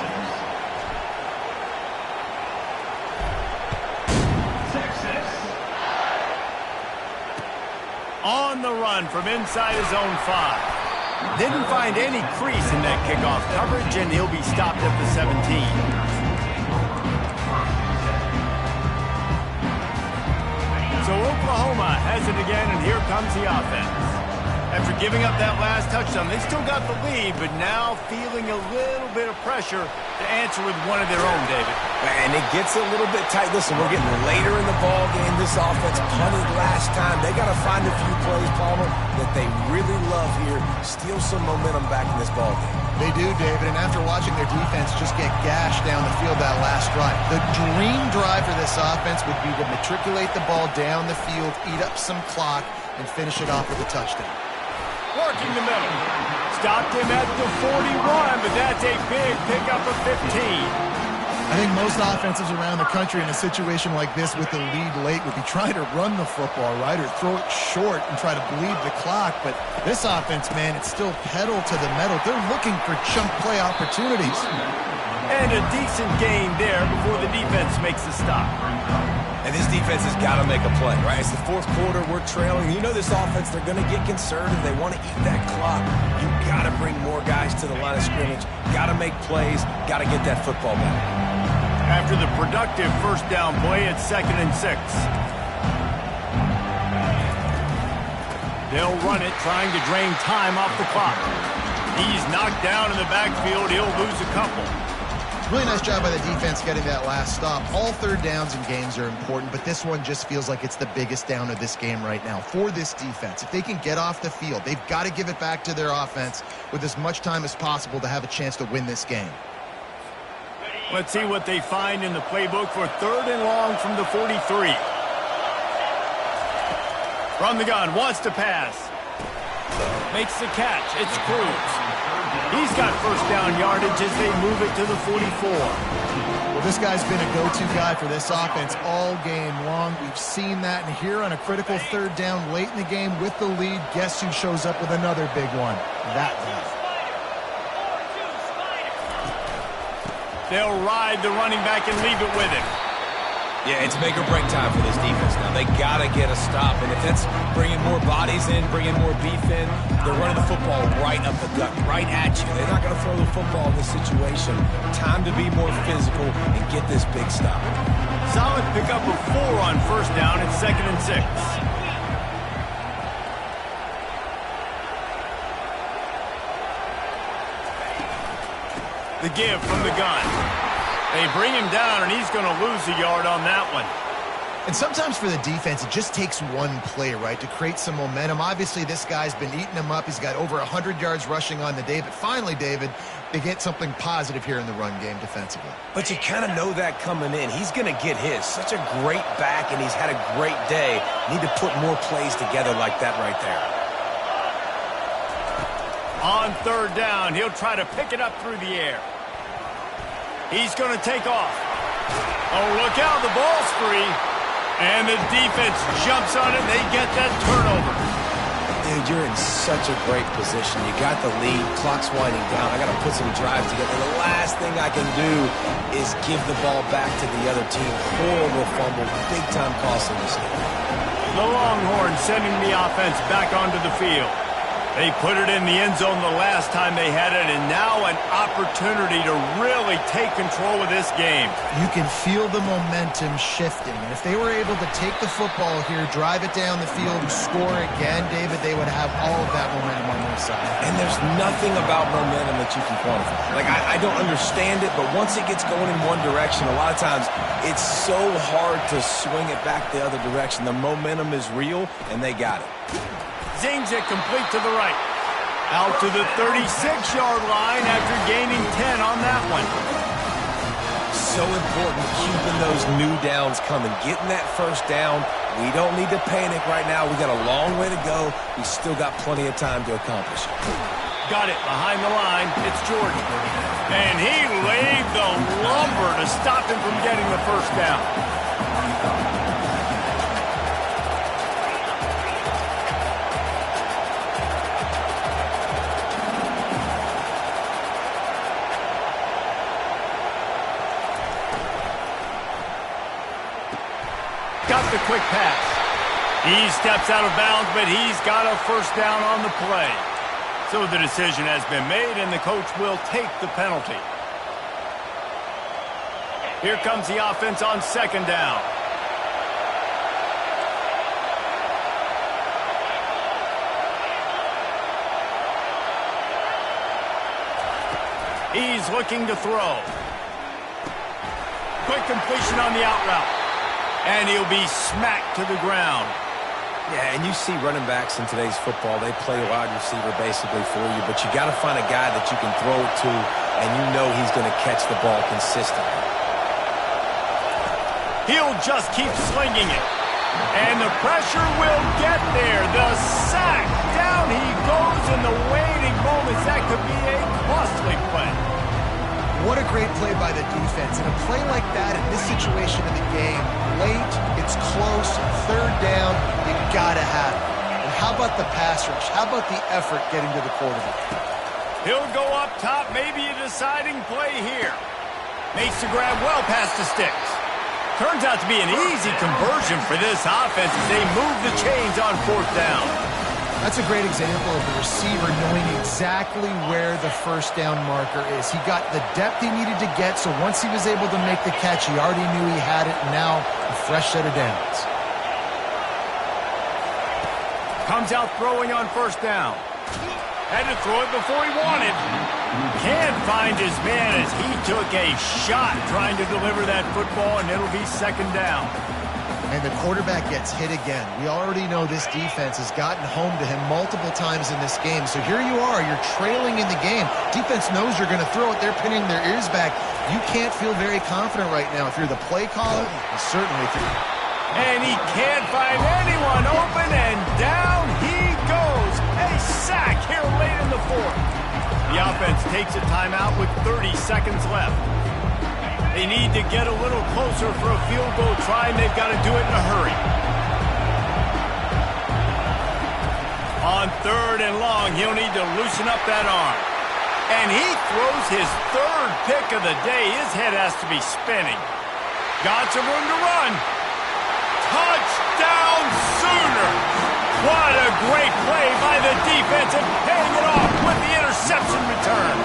On the run from inside his own 5. Didn't find any crease in that kickoff coverage, and he'll be stopped at the 17. So Oklahoma has it again, and here comes the offense. After giving up that last touchdown, they still got the lead, but now feeling a little bit of pressure to answer with one of their own, David. And it gets a little bit tight. Listen, we're getting later in the ball game. This offense punted last time. They got to find a few plays, Palmer, that they really love here. Steal some momentum back in this ball game. They do, David, and after watching their defense just get gashed down the field that last drive, the dream drive for this offense would be to matriculate the ball down the field, eat up some clock, and finish it off with a touchdown. Working the middle. Stopped him at the 41, but that's a big pickup of 15. I think most offenses around the country in a situation like this with the lead late would be trying to run the football, right, or throw it short and try to bleed the clock. But this offense, man, it's still pedal to the metal. They're looking for chunk play opportunities. And a decent gain there before the defense makes the stop. And this defense has got to make a play, right? It's the fourth quarter. We're trailing. You know this offense, they're going to get conservative. They want to eat that clock. You got to bring more guys to the line of scrimmage. Got to make plays. Got to get that football back. After the productive first down play, it's 2nd and 6. They'll run it, trying to drain time off the clock. He's knocked down in the backfield. He'll lose a couple. Really nice job by the defense getting that last stop. All third downs in games are important, but this one just feels like it's the biggest down of this game right now for this defense. If they can get off the field, they've got to give it back to their offense with as much time as possible to have a chance to win this game. Let's see what they find in the playbook for 3rd and long from the 43. From the gun, wants to pass. Makes the catch. It's Cruz. He's got first down yardage as they move it to the 44. Well, this guy's been a go-to guy for this offense all game long. We've seen that, and here on a critical 3rd down late in the game with the lead, guess who shows up with another big one? That guy. They'll ride the running back and leave it with him. Yeah, it's make or break time for this defense now. They got to get a stop, and if that's bringing more bodies in, bringing more beef in, they're running the football right up the gut, right at you. They're not going to throw the football in this situation. Time to be more physical and get this big stop. Solid pickup of 4 on first down. It's 2nd and 6. The give from the gun. They bring him down, and he's going to lose a yard on that one. And sometimes for the defense, it just takes one play, right, to create some momentum. Obviously, this guy's been eating him up. He's got over 100 yards rushing on the day. But finally, David, they get something positive here in the run game defensively. But you kind of know that coming in. He's going to get his. Such a great back, and he's had a great day. Need to put more plays together like that right there. On 3rd down, he'll try to pick it up through the air. He's going to take off. Oh, look out, the ball's free. And the defense jumps on it, and they get that turnover. Dude, you're in such a great position. You got the lead, clock's winding down. I got to put some drives together. The last thing I can do is give the ball back to the other team. Horrible fumble, big-time cost in this game. The Longhorns sending the offense back onto the field. They put it in the end zone the last time they had it, and now an opportunity to really take control of this game. You can feel the momentum shifting. And if they were able to take the football here, drive it down the field, and score again, David, they would have all of that momentum on their side. And there's nothing about momentum that you can quantify. Like, I don't understand it, but once it gets going in one direction, a lot of times it's so hard to swing it back the other direction. The momentum is real, and they got it. Zings it complete to the right. Out to the 36-yard line after gaining 10 on that one. So important keeping those new downs coming. Getting that first down. We don't need to panic right now. We got a long way to go. We still got plenty of time to accomplish it. Got it behind the line. It's Jordan. And he laid the lumber to stop him from getting the first down. Got the quick pass. He steps out of bounds, but he's got a first down on the play. So the decision has been made, and the coach will take the penalty. Here comes the offense on second down. He's looking to throw. Quick completion on the out route. And he'll be smacked to the ground. Yeah, and you see running backs in today's football, they play wide receiver basically for you, but you got to find a guy that you can throw it to, and you know he's going to catch the ball consistently. He'll just keep slinging it. And the pressure will get there. The sack. Down he goes in the waiting moments. That could be a costly play. What a great play by the defense. And a play like that in this situation of the game, late, it's close, third down, you got to have it. And how about the pass rush? How about the effort getting to the quarterback? He'll go up top, maybe a deciding play here. Makes the grab well past the sticks. Turns out to be an easy conversion for this offense as they move the chains on fourth down. That's a great example of the receiver knowing exactly where the first down marker is. He got the depth he needed to get, so once he was able to make the catch, he already knew he had it, and now a fresh set of downs. Comes out throwing on first down. Had to throw it before he wanted. Can't find his man as he took a shot trying to deliver that football, and it'll be second down. And the quarterback gets hit again. We already know this defense has gotten home to him multiple times in this game. So here you are, you're trailing in the game. Defense knows you're going to throw it. They're pinning their ears back. You can't feel very confident right now. If you're the play caller, and certainly if you're... And he can't find anyone open, and down he goes. A sack here late in the fourth. The offense takes a timeout with 30 seconds left. They need to get a little closer for a field goal try, and they've got to do it in a hurry. On third and long, he'll need to loosen up that arm. And he throws his third pick of the day. His head has to be spinning. Got some room to run. Touchdown Sooners! What a great play by the defense and paying it off with the interception return.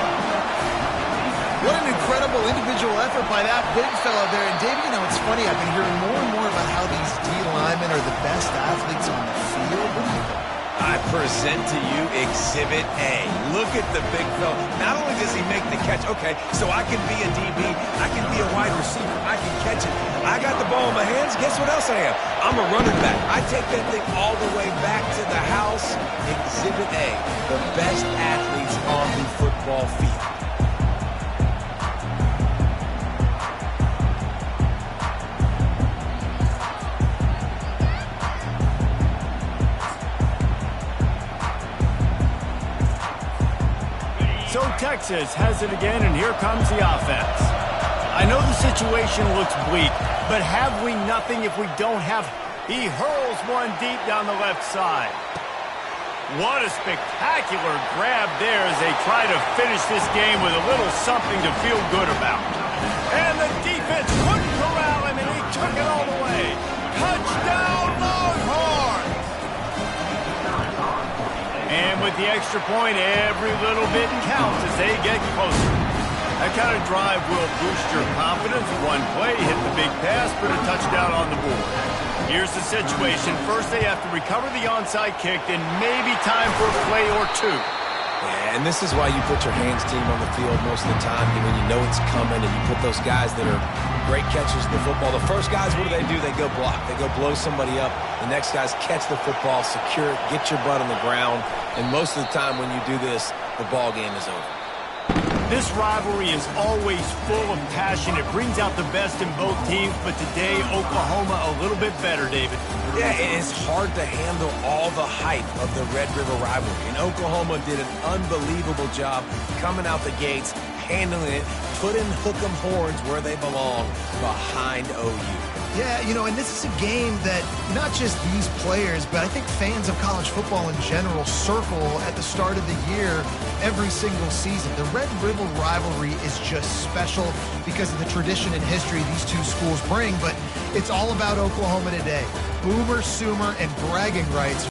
What an incredible individual effort by that big fella there. And, David, you know, it's funny. I've been hearing more and more about how these D linemen are the best athletes on the field. What do you think? I present to you Exhibit A. Look at the big fella. Not only does he make the catch, okay, so I can be a DB, I can be a wide receiver, I can catch it. I got the ball in my hands, guess what else I am? I'm a running back. I take that thing all the way back to the house. Exhibit A, the best athletes on the football field. So Texas has it again, and here comes the offense. I know the situation looks bleak, but have we nothing if we don't have... He hurls one deep down the left side. What a spectacular grab there as they try to finish this game with a little something to feel good about. And the defense couldn't corral him, and he took it all the way. Touchdown, Longhorns! And with the extra point, every little bit counts as they get closer. That kind of drive will boost your confidence. One play, hit the big pass, put a touchdown on the board. Here's the situation. First, they have to recover the onside kick, then maybe time for a play or two. Yeah, and this is why you put your hands team on the field most of the time when you know it's coming, and you put those guys that are great catchers of the football. The first guys, what do? They go block. They go blow somebody up. The next guys catch the football, secure it, get your butt on the ground. And most of the time when you do this, the ball game is over. This rivalry is always full of passion. It brings out the best in both teams, but today, Oklahoma a little bit better, David. Yeah, it's hard to handle all the hype of the Red River rivalry. And Oklahoma did an unbelievable job coming out the gates, handling it, putting hook 'em horns where they belong, behind OU. Yeah, you know, and this is a game that not just these players, but I think fans of college football in general circle at the start of the year every single season. The Red River rivalry is just special because of the tradition and history these two schools bring, but it's all about Oklahoma today. Boomer, Sooner, and bragging rights